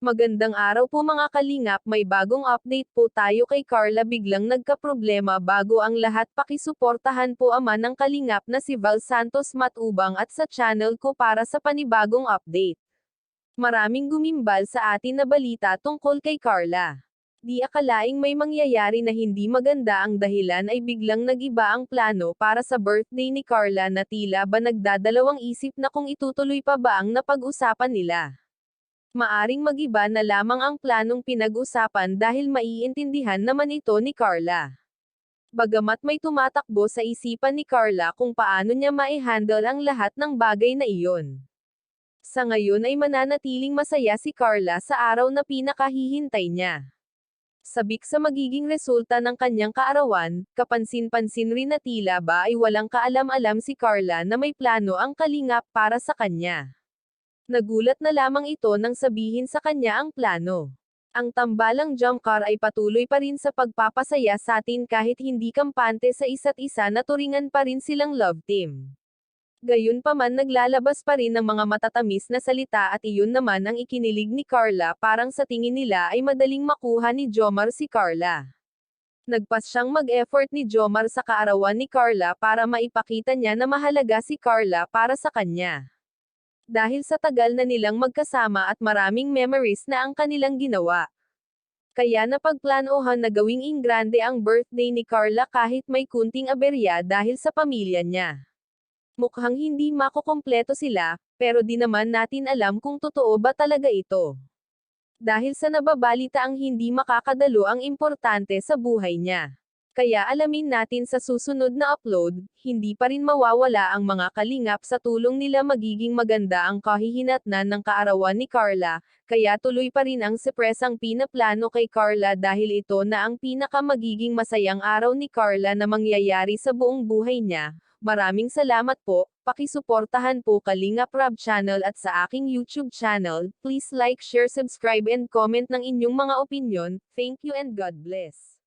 Magandang araw po mga kalingap, may bagong update po tayo kay Carla, biglang nagkaproblema bago ang lahat, pakisuportahan po ama ng kalingap na si Val Santos Matubang at sa channel ko para sa panibagong update. Maraming gumimbal sa atin na balita tungkol kay Carla. Di akalaing may mangyayari na hindi maganda, ang dahilan ay biglang nag-iba ang plano para sa birthday ni Carla na tila ba nagdadalawang isip na kung itutuloy pa ba ang napag-usapan nila. Maaring magiba na lamang ang planong pinag-usapan dahil maiintindihan naman ito ni Carla. Bagamat may tumatakbo sa isipan ni Carla kung paano niya ma-handle ang lahat ng bagay na iyon. Sa ngayon ay mananatiling masaya si Carla sa araw na pinakahihintay niya. Sabik sa magiging resulta ng kanyang kaarawan, kapansin-pansin rin na tila ba ay walang kaalam-alam si Carla na may plano ang kalingap para sa kanya. Nagulat na lamang ito nang sabihin sa kanya ang plano. Ang tambalang jump car ay patuloy pa rin sa pagpapasaya sa atin kahit hindi kampante sa isa't isa na turingan pa rin silang love team. Gayunpaman naglalabas pa rin ng mga matatamis na salita at iyon naman ang ikinilig ni Carla, parang sa tingin nila ay madaling makuha ni Jomar si Carla. Nagpas siyang mag-effort ni Jomar sa kaarawan ni Carla para maipakita niya na mahalaga si Carla para sa kanya. Dahil sa tagal na nilang magkasama at maraming memories na ang kanilang ginawa. Kaya napagplanohan na gawing ingrande ang birthday ni Carla kahit may kunting aberya dahil sa pamilya niya. Mukhang hindi makukumpleto sila, pero di naman natin alam kung totoo ba talaga ito. Dahil sa nababalita ang hindi makakadalo ang importante sa buhay niya. Kaya alamin natin sa susunod na upload, hindi pa rin mawawala ang mga kalingap sa tulong nila, magiging maganda ang kahihinatnan ng kaarawan ni Carla, kaya tuloy pa rin ang sepresang pinaplano kay Carla dahil ito na ang pinaka magiging masayang araw ni Carla na mangyayari sa buong buhay niya. Maraming salamat po, pakisuportahan po Kalingap Rob Channel at sa aking YouTube channel, please like, share, subscribe and comment ng inyong mga opinyon, thank you and God bless.